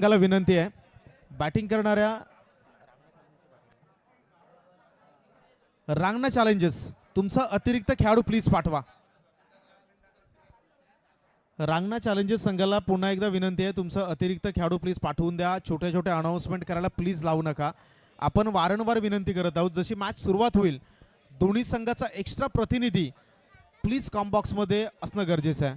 मला विनंती आहे बॅटिंग करणाऱ्या रांगणा चॅलेंजेस तुमचा अतिरिक्त खेळाडू प्लीज पाठवा. रांगणा चॅलेंजेस संघाला पुन्हा एकदा विनंती आहे तुमचा अतिरिक्त खेळाडू प्लीज पाठवून द्या. छोटे छोटे अनाउन्समेंट करायला प्लीज लावू नका. आपण वारंवार विनंती करत आहोत जशी मॅच सुरुवात होईल दोन्ही संघाचा एक्स्ट्रा प्रतिनिधी प्लीज कॉम्बॉक्स मध्ये असणं गरजेचं आहे.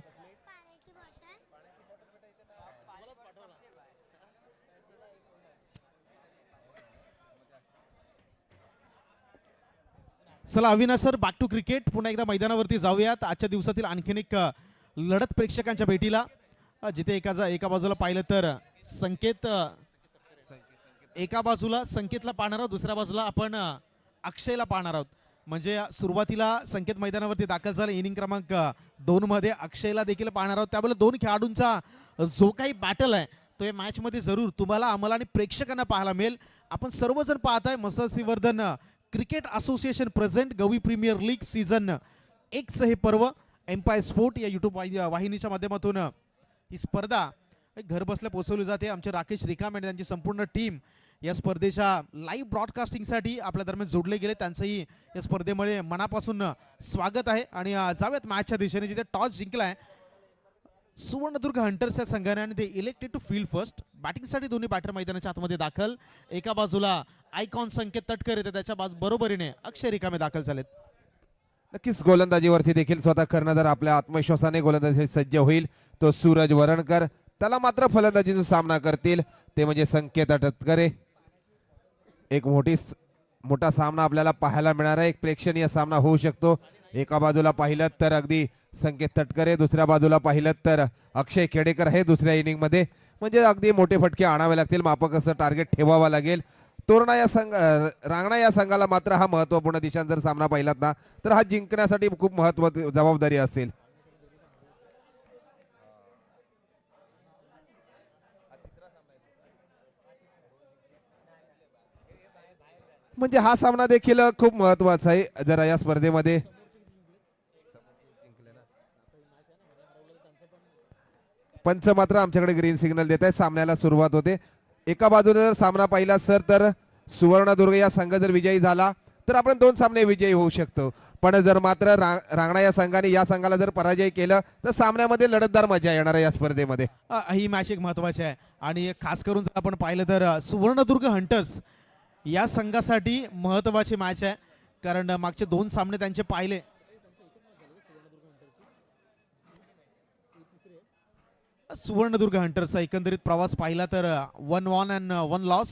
चला Avinash sir back to cricket. पुन्हा एकदा मैदानावरती जाऊयात. आजच्या दिवसातील आणखीन एक लढत प्रेक्षकांच्या भेटीला जिथे एका बाजूला पाहिलं तर संकेत एका बाजूला संकेतला पाहणार आहोत, दुसऱ्या बाजूला आपण अक्षयला पाहणार आहोत. म्हणजे सुरुवातीला संकेत मैदानावरती दाखल झाला इनिंग क्रमांक 2 मध्ये अक्षयला देखील पाहणार आहोत. त्यामुळे दोन खेळाडूंचा जो काही बॅटल आहे तो या मॅच मध्ये जरूर तुम्हाला आम्हाला आणि प्रेक्षकांना पाहायला मिळेल. आपण सर्वजण पाहताय Matsyavardhan cricket association present Gavi premier league season 1 हे पर्व एम्पायर स्पोर्ट या युट्यूब वाहिनीच्या माध्यमातून ही स्पर्धा घर बसल्या पोहोचवली जाते. आमचे राकेश रिकाम आणि त्यांची संपूर्ण टीम या स्पर्धेच्या लाईव्ह ब्रॉडकास्टिंगसाठी आपल्या दरम्यान जोडले गेले. त्यांचंही या स्पर्धेमुळे मनापासून स्वागत आहे. आणि जाऊयात मॅचच्या दिशेने जिथे टॉस जिंकलाय सुवर्णदुर्ग हंटर्स या संघाने आणि ते इलेक्टेड टू फील्ड फर्स्ट. बॅटिंगसाठी दोन्ही बॅटर मैदानाच्या आतमध्ये दाखल. एका बाजूला आयकॉन संकेत तटकर येते, त्याच्या बरोबरीने अक्षय रिकामे दाखल झालेत. नक्कीच गोलंदाजीवरती देखील स्वतः कर्णधार आपल्या आत्मविश्वासाने गोलंदाजी सज्ज होईल तो सूरज वरणकर. त्याला मात्र फलंदाजीचा सामना करतील ते म्हणजे संकेत तटकरे. एक मोठा सामना आपल्याला पाहायला मिळणार आहे. एक प्रेक्षणीय सामना होऊ शकतो. एका बाजूला पाहिलं तर अगदी संकेत तटकरे, दुसऱ्या बाजूला पाहिलं तर अक्षय खेडेकर आहे दुसऱ्या इनिंग मध्ये. म्हणजे अगदी मोठे फटके आणावे लागतील, मापक असं टार्गेट ठेवावा लागेल. रांगणा या संघाला मात्र हा महत्वपूर्ण दिशांत जर सामना पाहिलात ना तर हा जिंकण्यासाठी खूप जबाबदारी असेल. म्हणजे हा सामना देखील खूप महत्वाचा आहे जरा या स्पर्धेमध्ये. पंच मात्र आमच्याकडे ग्रीन सिग्नल देत आहे. सामन्याला सुरुवात होते. एका बाजूने जर सामना पाहिला सर तर सुवर्णदुर्ग या संघ जर विजयी झाला तर आपण 2 सामने विजयी होऊ शकतो. पण जर मात्र रांगणा या संघाने या संघाला जर पराजय केलं तर सामन्यामध्ये लढतदार मजा येणार आहे या स्पर्धेमध्ये. ही मॅच एक महत्वाची आहे आणि खास करून जर आपण पाहिलं तर सुवर्णदुर्ग हंटर्स या संघासाठी महत्वाची मॅच आहे. कारण मागचे 2 सामने त्यांचे पाहिले सुवर्णदुर्ग हंटर्सचा एकंदरीत प्रवास पाहिला तर 1 वॉन अँड 1 लॉस.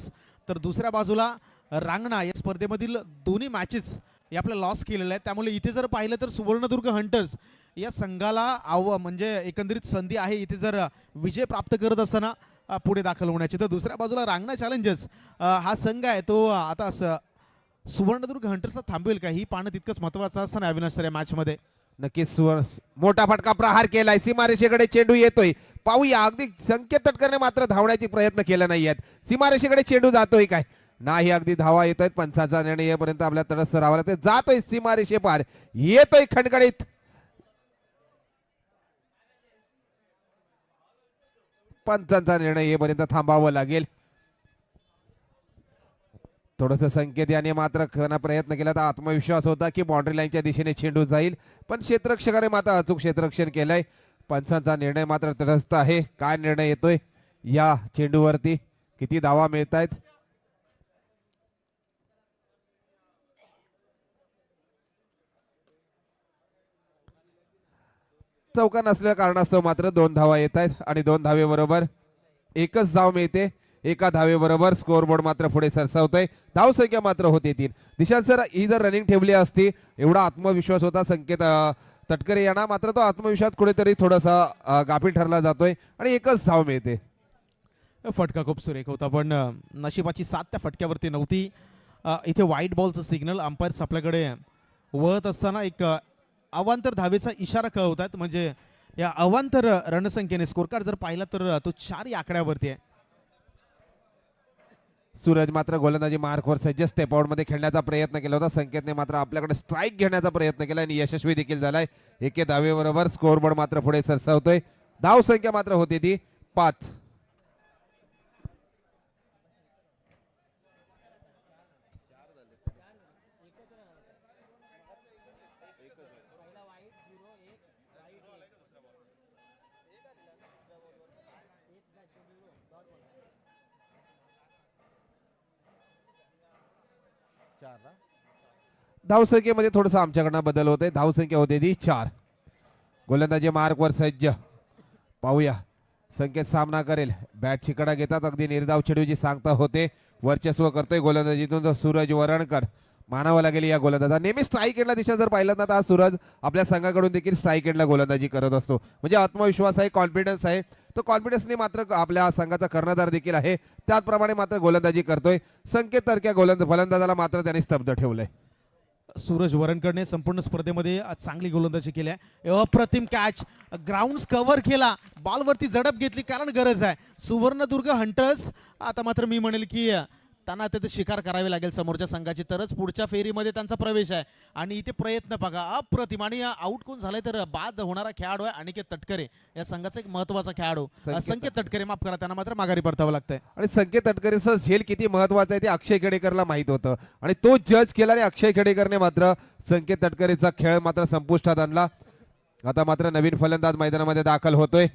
तर दुसऱ्या बाजूला रांगणा या स्पर्धेमधील दोन्ही मॅचेस हे आपल्या लॉस केलेले आहेत. त्यामुळे इथे जर पाहिलं तर सुवर्णदुर्ग हंटर्स या संघाला म्हणजे एकंदरीत संधी आहे इथे जर विजय प्राप्त करत असताना पुढे दाखल होण्याची. तर दुसऱ्या बाजूला रांगणा चॅलेंजर्स हा संघ आहे तो आता सुवर्णदुर्ग हंटर्सला थांबवेल का ही पाहणं तितकंच महत्वाचं असताना अविनाश सर या मॅच मध्ये. नक्कीच मोठा फटका प्रहार केलाय. सीमारेषेकडे चेंडू येतोय. पाहूया अगदी संकेत तटकरने मात्र धावण्याचे प्रयत्न केले नाहीयेत. सीमारेषेकडे चेंडू जातोय काय नाही, अगदी धावा येत आहेत. पंचाचा निर्णय येईपर्यंत आपल्या तडस राहावं लागतं. जातोय सीमारेषे पार, येतोय खणखणीत. पंचांचा निर्णय येईपर्यंत थांबावं लागेल. थोडस संकेत याने मात्र प्रयत्न केला तर आत्मविश्वास होता की बाउंड्री लाईनच्या दिशेने चेंडू जाईल, पण क्षेत्ररक्षकाने मात्र अचूक क्षेत्ररक्षण केलंय. पंचांचा निर्णय मात्र तटस्थ आहे. काय निर्णय येतोय या चेंडूवरती, किती धावा मिळत आहेत? चौका नसल्या कारणास्तव मात्र 2 धावा येत आहेत आणि 2 धावेबरोबर एकच धाव मिळते. एका धावेबरोबर स्कोअरबोर्ड मात्र पुढे सरसावतोय. धाव संख्या मात्र होते 3. दिशांत सर ही जर रनिंग ठेवली असती, एवढा आत्मविश्वास होता संकेत तटकरे यांना, मात्र तो आत्मविश्वास कुठेतरी थोडासा गाफील ठरला जातोय आणि एकच धाव मिळते. फटका खूप सुरेख होता पण नशिबाची साथ त्या फटक्यावरती नव्हती. इथे व्हाईट बॉलचं सिग्नल अंपायर्स आपल्याकडे वळत असताना एक अवांतर धावेचा इशारा कळवतात. म्हणजे या अवांतर रणसंख्येने स्कोर कार्ड जर पाहिला तर तो 4 या आकड्यावरती आहे. सूरज मात्र गोलंदाजी मार्कवर सज्ज स्टेप आउट मध्ये खेळण्याचा प्रयत्न केला होता. संकेतने मात्र आपल्याकडे स्ट्राईक घेण्याचा प्रयत्न केला आणि यशस्वी देखील झालाय. एके धावेबरोबर स्कोअरबोर्ड मात्र पुढे सरसावतोय. धाव संख्या मात्र होती ती 5. धावसंख्येमध्ये थोडंसं आमच्याकडनं बदल होते. धावसंख्या होते ती 4. गोलंदाजी मार्कवर सज्ज. पाहूया संकेत सामना करेल. बॅटची कडा घेतात. अगदी निर्धाव चेंडूची सांगता होते. वर्चस्व करतोय गोलंदाजीतून तो सूरज वरणकर. मानावं लागेल या गोलंदाजा. नेहमी स्ट्राईक एंडला दिशा जर पाहिलं ना तर हा सूरज आपल्या संघाकडून देखील स्ट्राईक एंडला गोलंदाजी करत असतो. म्हणजे आत्मविश्वास आहे, कॉन्फिडन्स आहे. तो कॉन्फिडन्सने मात्र आपल्या संघाचा कर्णधार देखील आहे. त्याचप्रमाणे मात्र गोलंदाजी करतोय. संकेत तरक्या फलंदाजाला मात्र त्याने स्तब्ध ठेवलंय. सूरज वरणकरने संपूर्ण स्पर्धेमध्ये चांगली गोलंदाजी केली आहे. अप्रतिम कॅच, ग्राउंड कव्हर केला, बॉलवरती झडप घेतली, कारण गरज आहे. सुवर्णदुर्ग हंटर्स आता मात्र मी म्हणेल की त्यांना तिथे शिकार करावी लागेल समोरच्या संघाची, तरच पुढच्या फेरीमध्ये त्यांचा प्रवेश आहे. आणि इथे प्रयत्न बघा अप्रतिम. आणि आउट कोण झालाय तर बाद होणारा खेळाडू आहे अनिकेत तटकरे. या संघाचा एक महत्वाचा खेळाडू संकेत तटकरे, माफ करा, त्यांना मात्र माघारी परतावं लागतंय. आणि संकेत तटकरेचं झेल किती महत्वाचं आहे ते अक्षय खेडेकरला माहित होतं आणि तो जज केला. आणि अक्षय खेडेकरने मात्र संकेत तटकरेचा खेळ मात्र संपुष्टात आणला. आता मात्र नवीन फलंदाज मैदानामध्ये दाखल होतोय.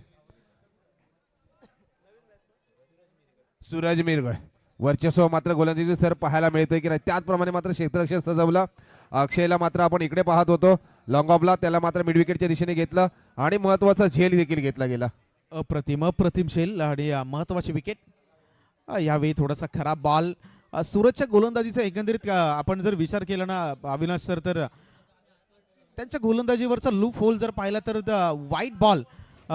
सूरज मिरगळ. वर्चस्व मात्र गोलंदाजी सर पाहायला मिळतोय की नाही. त्याचप्रमाणे मात्र क्षेत्ररक्षण सजवलं. अक्षयला मात्र आपण इकडे पाहत होतो लॉंग ऑफला, त्याला मात्र मिड विकेटच्या दिशेने घेतलं आणि महत्वाचा झेल देखील घेतला गेला. अप्रतिम झेल आणि महत्वाची विकेट. यावेळी थोडासा खराब बॉल. सूरजच्या गोलंदाजीचा एकंदरीत आपण जर विचार केला ना अविनाश सर, तर त्यांच्या गोलंदाजीवरचा लूप होल जर पाहिला तर व्हाईट बॉल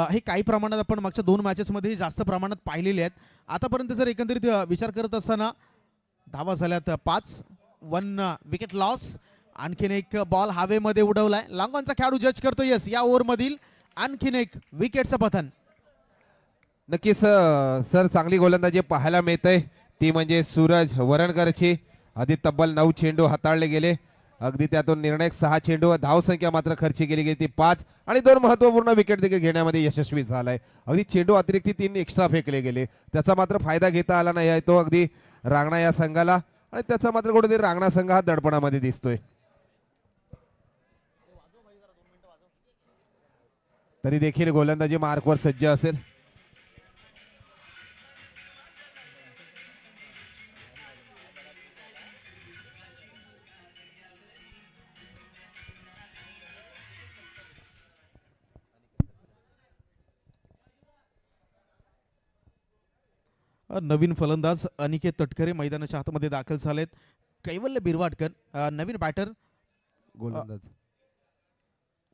हे काही प्रमाणात आपण मागच्या 2 मॅचेसमध्ये जास्त प्रमाणात पाहिलेले आहेत. आतापर्यंत जर एकंदरीत विचार करत असताना धावा झाल्यात 5, 1 विकेट लॉस. आणखीन एक बॉल हवेमध्ये उडवलाय. लांगॉनचा खेळाडू जज करतो. यस, या ओव्हरमधील आणखीन एक विकेटचं पतन. नक्कीच सर चांगली गोलंदाजी पाहायला मिळते ती म्हणजे सूरज वरणकरची. आधी तब्बल 9 चेंडू हाताळले गेले. अगदी त्यातून निर्णायक 6 चेंडू. धावसंख्या मात्र खर्ची केली गेली ती 5 आणि 2 महत्वपूर्ण विकेट देखील घेण्यामध्ये यशस्वी झालाय. अगदी चेंडू अतिरिक्त 3 एक्स्ट्रा फेकले गेले. त्याचा मात्र फायदा घेता आला नाही आहे तो अगदी रांगणा या संघाला. आणि त्याचा मात्र कुठेतरी रांगणा संघ हा दडपणामध्ये दिसतोय. तरी देखील गोलंदाजी मार्कवर सज्ज असेल. नवीन फलंदाज अनिकेत तटकरे मैदानाच्या आतमध्ये दाखल झालेत. कैवल्य बिरवाडकर नवीन बॅटर. गोलंदाज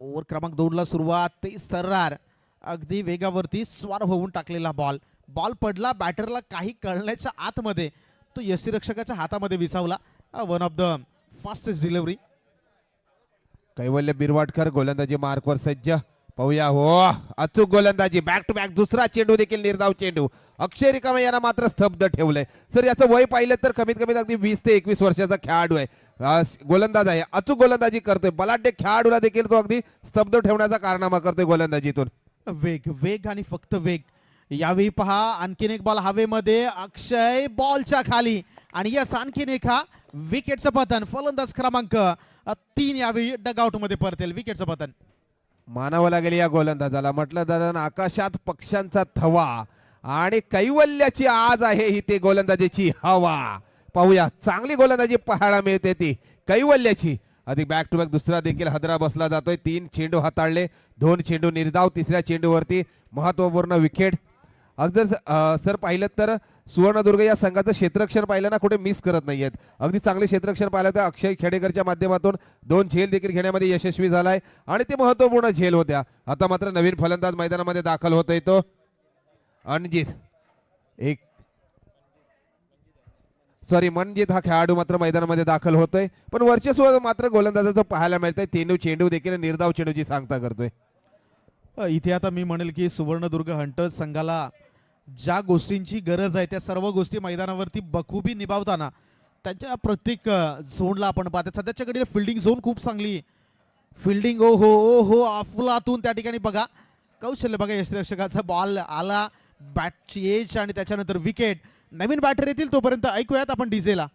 ओव्हर क्रमांक 2 ला सुरुवात. तेज तर्रार अगदी वेगावरती स्वार होऊन टाकलेला बॉल. बॉल पडला बॅटरला काही कळण्याच्या आतमध्ये तो यष्टीरक्षकाच्या हातामध्ये विसावला. One of the fastest delivery. Kaivalya Birwadkar गोलंदाजी मार्कवर सज्ज. पाहूया हो अचूक गोलंदाजी. बॅक टू बॅक दुसरा चेंडू देखील निर्धाव चेंडू. अक्षय रिकामे यांना मात्र स्तब्ध ठेवलंय. सर याचं वय पाहिलं तर कमीत कमी अगदी 20 ते 21 वर्षाचा खेळाडू आहे. गोलंदाज आहे. अचूक गोलंदाजी करतोय. बलाढ्य खेळाडूला देखील तो अगदी स्तब्ध ठेवण्याचा कारनामा करतोय गोलंदाजीतून. वेग आणि फक्त वेग. यावेळी पहा आणखीन एक बॉल हवेमध्ये. अक्षय बॉलच्या खाली आणि यस आणखीन एक हा विकेटचं पतन. फलंदाज क्रमांक 3 यावेळी डगआउट मध्ये परतेल. विकेटचं पतन मानावं लागेल या गोलंदाजाला. म्हटलं दादा आकाशात पक्ष्यांचा थवा आणि कैवल्याची आज आहे ही ते गोलंदाजीची हवा. पाहूया चांगली गोलंदाजी पाहायला मिळते ती कैवल्याची. आधी बॅक टू बॅक दुसरा देखील हादरा बसला जातोय. 3 चेंडू हाताळले, 2 चेंडू निर्धाव. तिसऱ्या चेंडूवरती महत्वपूर्ण विकेट. अगदी सर पाहिलं तर सुवर्णदुर्ग या संघाचं क्षेत्ररक्षण पाहिलं ना कुठे मिस करत नाहीयेत. अगदी चांगले क्षेत्ररक्षण पाहिलं तर अक्षय खेडेकरच्या माध्यमातून 2 झेल देखील घेण्यामध्ये यशस्वी झालाय आणि ते महत्वपूर्ण झेल होत्या. आता मात्र नवीन फलंदाज मैदानामध्ये दाखल होतोय तो मनजित हा खेळाडू मात्र मैदानामध्ये दाखल होतोय. पण वर्चस्व मात्र गोलंदाजाचं पाहायला मिळतंय. 3 चेंडू देखील निर्धाव चेंडूची सांगता करतोय. इथे आता मी म्हणेल की सुवर्णदुर्ग हंटर्स संघाला ज्या गोष्टींची गरज आहे त्या सर्व गोष्टी मैदानावरती बखूबी निभावताना त्यांच्या प्रत्येक झोनला आपण पाहतो. सध्याच्याकडे फिल्डिंग झोन खूप चांगली. फिल्डिंग ओ हो अफलातून त्या ठिकाणी बघा. कौशल्य बघा. यष्टीरक्षकाचा बॉल आला, बॅटची एज आणि त्याच्यानंतर विकेट. नवीन बॅटर येतील तोपर्यंत ऐकूयात आपण डीजेला.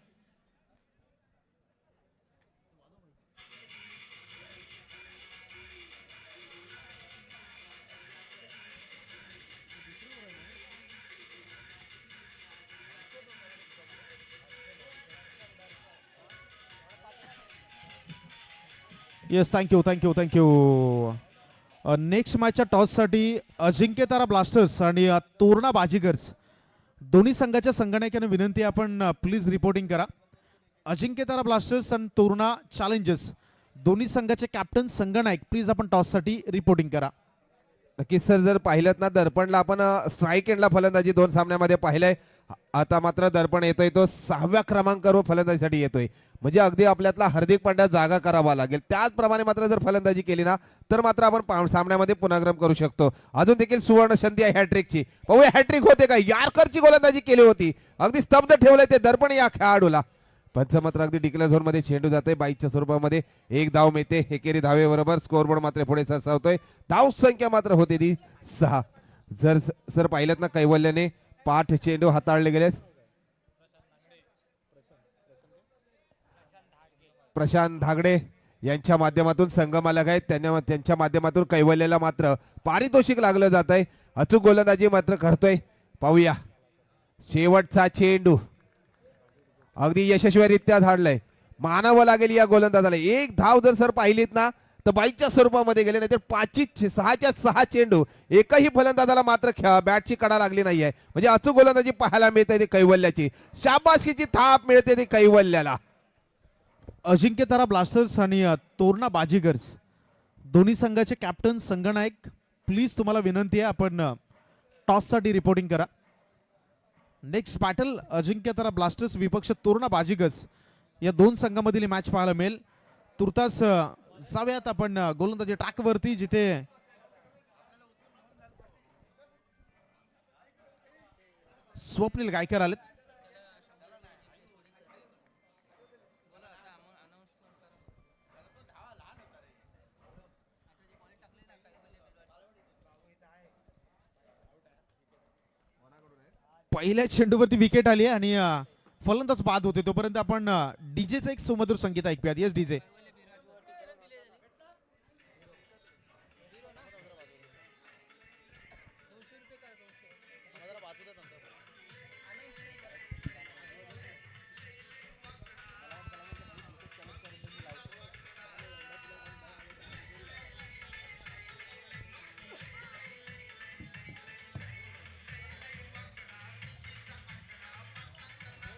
Yes, thank you. नेक्स्ट मॅचच्या टॉससाठी अजिंक्य तारा ब्लास्टर्स आणि तोरणा बाजीगर्स दोन्ही संघाच्या संगणकाने विनंती आहे, आपण प्लीज रिपोर्टिंग करा. अजिंक्य तारा ब्लास्टर्स आणि तोरणा चॅलेंजर्स दोन्ही संघाचे कॅप्टन संगनायक प्लीज आपण टॉससाठी रिपोर्टिंग करा. नक्कीच सर, जर पाहिलं ना दर्पणला आपण स्ट्राईक एंडला फलंदाजी 2 सामन्यामध्ये पाहिलंय. आता मात्र दर्पण येतोय तो 6व्या क्रमांकावर फलंदाजीसाठी येतोय. म्हणजे अगदी आपल्यातला हार्दिक पांड्या जागा करावा लागेल. त्याचप्रमाणे मात्र जर फलंदाजी केली ना तर मात्र आपण सामन्यामध्ये पुनर्गम करू शकतो. अजून देखील सुवर्ण संधी आहे हॅट्रिकची. पाहूया हॅट्रिक होते का. यारकरची गोलंदाजी केली होती, अगदी स्तब्ध ठेवलंय ते दर्पण या खेळाडूला. पंच मात्र अगदी डिक्लेअर झोन मध्ये चेंडू जाते. बाईकच्या स्वरूपामध्ये एक धाव मिळते. एकेरी धावे बरोबर स्कोअरबोर्ड मात्र पुढे सरसावतोय. धाव संख्या मात्र होते ती 6. जर सर पाहिलं ना कैवल्याने 5 चेंडू हाताळले गेलेत. प्रशांत धागडे यांच्या माध्यमातून संगम अलग आहेत. त्यांच्या माध्यमातून कैवल्याला मात्र पारितोषिक लागलं जात आहे. अचूक गोलंदाजी मात्र करतोय. पाहूया शेवटचा चेंडू अगदी यशस्वीरित्या धाडलंय. मानावं लागेल या गोलंदाजाला. एक धाव जर सर पाहिलीत ना तर बाईकच्या स्वरूपामध्ये गेले, नाही तर 6च्या 6 चेंडू एकही फलंदाजाला मात्र बॅटची कडा लागली नाहीये. म्हणजे अचूक गोलंदाजी पाहायला मिळते ती कैवल्याची. शाबासकीची थाप मिळते ती कैवल्याला. अजिंक्य तारा ब्लास्टर्स आणि तोरणा बाजीगर्स दोन्ही संघाचे कॅप्टन संगनायक प्लीज तुम्हाला विनंती आहे, आपण टॉससाठी रिपोर्टिंग करा. नेक्स्ट बॅटल अजिंक्य तारा ब्लास्टर्स विपक्ष तोरणा बाजीगर्स या 2 संघामधील मॅच पाहायला मिळेल. तुर्तास जाऊयात आपण गोलंदाजी ट्रॅकवरती, जिथे स्वप्नील गायकर आलेत. पहिल्या चेंडूवरती विकेट आली आहे आणि फलंदाज बाद होते. तोपर्यंत आपण डीजेचं एक सुमधुर संगीत ऐकूयात. Yes DJ.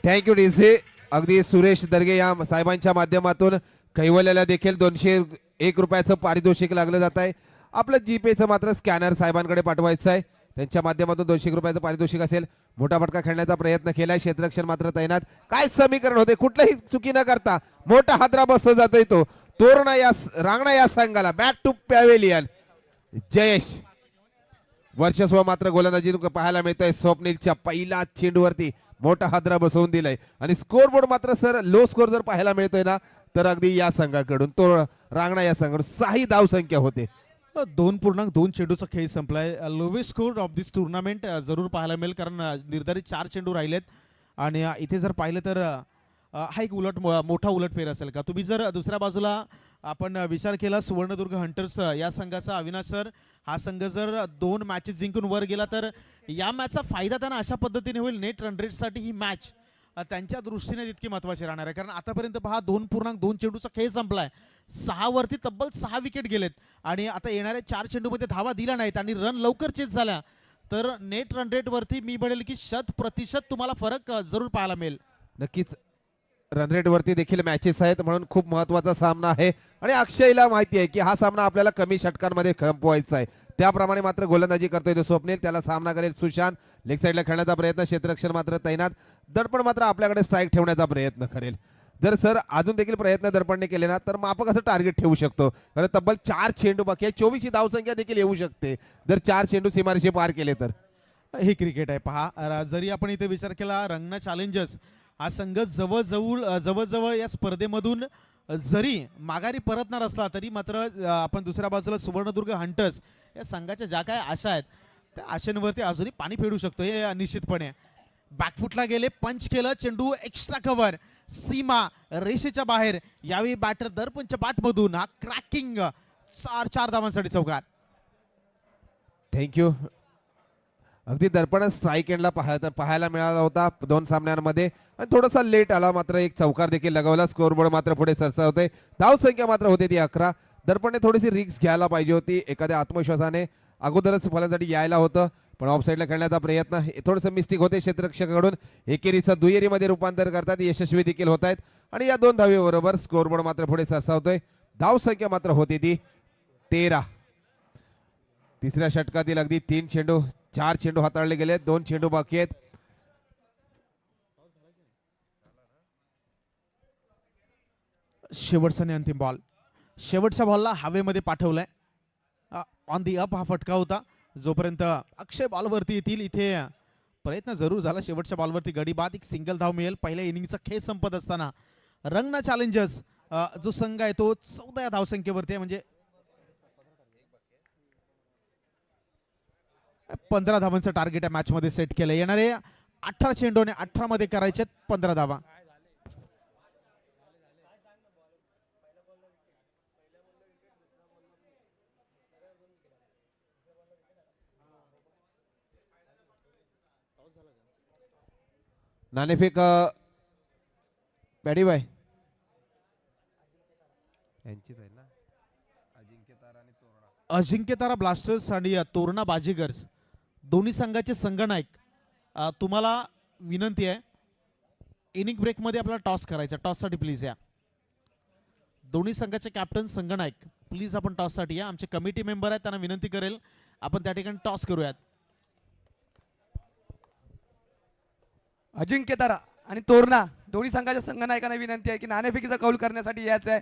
Thank you DC. अगदी सुरेश दर्गे या साहेबांच्या माध्यमातून कैवल्याला देखील 201 रुपयाचं पारितोषिक लागलं जात आहे. आपलं जीपेचं मात्र स्कॅनर साहेबांकडे पाठवायचं आहे. त्यांच्या माध्यमातून 200 रुपयाचं पारितोषिक असेल. मोठा फटका खेळण्याचा प्रयत्न केलाय. क्षेत्ररक्षण मात्र तैनात. काय समीकरण होते, कुठलंही चुकी न करता मोठा हादरा बसला जातोय तो तोरणा या रांगणा या संघाला. Back to pavilion. जयेश वर्चस्व मात्र गोलंदाजीतून पाहायला मिळतंय. स्वप्नीलच्या पहिला चेंडूवरती मोठा हादरा बसवून दिलाय आणि स्कोर बोर्ड मात्र सर लो स्कोर जर पाहायला मिळतोय ना तर अगदी या संघाकडून तो रांगणा या संघाकडून 6 धाव संख्या होते. 2.2 चेंडूचा खेळ संपलाय. Lowest score of this tournament जरूर पाहायला मिळेल, कारण निर्धारित 4 चेंडू राहिलेत आणि इथे जर पाहिलं तर हा एक मोठा उलटफेर असेल का. तुम्ही जर दुसऱ्या बाजूला आपण विचार केला सुवर्णदुर्ग हंटर्स या संघाचा, अविनाश सर, हा संघ जर 2 मॅचेस जिंकून वर गेला तर या मॅचचा फायदा त्यांना अशा पद्धतीने होईल. नेट रन रेटसाठी ही मॅच त्यांच्या दृष्टीने तितकी महत्त्वाची राहणार आहे, कारण आतापर्यंत पहा 2.2 चेंडूचा खेळ संपलाय. 6 वरती तब्बल 6 विकेट गेलेत आणि आता येणाऱ्या 4 चेंडूमध्ये धावा दिल्या नाहीत आणि रन लवकर चेस झाल्या तर नेट रन रेट वरती मी म्हणेल की 100% तुम्हाला फरक जरूर पाहायला मिळेल. नक्कीच रन रेट वरती देखील मॅचेस आहेत, म्हणून खूप महत्वाचा सामना आहे आणि अक्षयला माहिती आहे की हा सामना आपल्याला कमी षटकांमध्ये संपवायचा आहे. त्याप्रमाणे मात्र गोलंदाजी करतोय तो स्वप्नील. त्याला सामना करेल सुशांत. लेग साईडला खेळण्याचा प्रयत्न, क्षेत्ररक्षण मात्र तैनात. दर्पण मात्र आपल्याकडे स्ट्राईक ठेवण्याचा प्रयत्न करेल. जर सर अजून देखील प्रयत्न दर्पणने केले ना तर मापक असं टार्गेट ठेवू शकतो, कारण तब्बल 4 चेंडू बाकी आहे. 24 ही धावसंख्या देखील येऊ शकते जर 4 चेंडू सीमारेषे पार केले तर. हे क्रिकेट आहे पहा. जरी आपण इथे विचार केला रंगना चॅलेंजर्स हा संघ जवळजवळ या स्पर्धेमधून जरी माघारी परतणार असला तरी मात्र आपण दुसऱ्या बाजूला सुवर्णदुर्ग हंटर्स या संघाच्या ज्या काय आशा आहेत त्या आशेंवरती अजूनही पाणी फेडू शकतो हे निश्चितपणे. बॅकफुटला गेले, पंच केलं, चेंडू एक्स्ट्रा कव्हर, सीमा रेषेच्या बाहेर. यावेळी बॅटर दर्पणच्या बॅटमधून हा क्रॅकिंग 4 धावांसाठी चौकार. थँक्यू. अगदी दर्पण स्ट्राईक एंडला पाहायला मिळाला होता 2 सामन्यांमध्ये आणि थोडासा लेट आला, मात्र एक चौकार देखील लगवला. स्कोरबोर्ड मात्र पुढे सरसावते. धाव संख्या मात्र होते ती 11. दर्पणने थोडीशी रिस्क घ्यायला पाहिजे होती, एखाद्या आत्मविश्वासाने अगोदरच फलंदाजी यायला होतं, पण ऑफसाईडला खेळण्याचा प्रयत्न थोडंसं मिस्टेक होते क्षेत्ररक्षकाकडून. एकेरीचं दुहेरीमध्ये रूपांतर करतात, यशस्वी देखील होत आहेत आणि या 2 धावेबरोबर स्कोरबोर्ड मात्र पुढे सरसावतोय. धाव संख्या मात्र होती ती 13. तिसऱ्या षटकातील अगदी 4 चेंडू हाताळले गेले, 2 चेंडू बाकी आहेत. शेवटचा आणि अंतिम बॉल. शेवटच्या बॉलला हवेमध्ये पाठवलाय. ऑन दी अप हा फटका होता. जोपर्यंत अक्षय बॉलवरती येतील इथे प्रयत्न जरूर झाला. शेवटच्या बॉलवरती गडी बाद, एक सिंगल धाव मिळेल. पहिल्या इनिंगचा खेळ संपत असताना रंगना चॅलेंजर्स जो संघ आहे तो 14 धावसंख्येवरती आहे, म्हणजे 15 धावांचं टार्गेट या मॅच मध्ये सेट केलं. येणारे 18 चेंडूने 18 मध्ये करायचे 15 धावा. नाणेफेक पॅडीबाई यांचीच आहे ना. अजिंक्य तारा ब्लास्टर्स आणि तोरणा बाजीगर्स दोन्ही संघाचे संघनायक, तुम्हाला विनंती आहे इनिंग ब्रेक मध्ये आपल्याला टॉस करायचा. टॉस साठी प्लीज या. दोन्ही संघाचे कॅप्टन संघनायक प्लीज आपण टॉस साठी या. आमचे कमिटी मेंबर आहेत, त्यांना विनंती करेल आपण त्या ठिकाणी टॉस करूयात. अजिंक्य तारा आणि तोरणा दोन्ही संघाच्या संघनायकांना विनंती आहे की नाणेफेकीचा कौल करण्यासाठी यायचं आहे.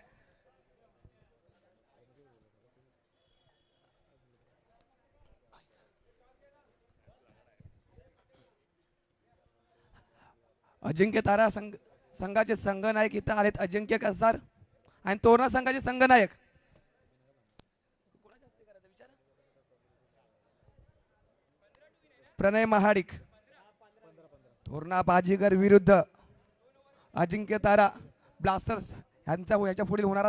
अजिंक्य तारा संघाचे संघनायक इथं आलेत. अजिंक्य कसार आणि तोरणा संघाचे संघनायक प्रणय महाडिक. तोरणा बाजीगर विरुद्ध अजिंक्य तारा ब्लास्टर्स यांचा याच्या पुढील होणारा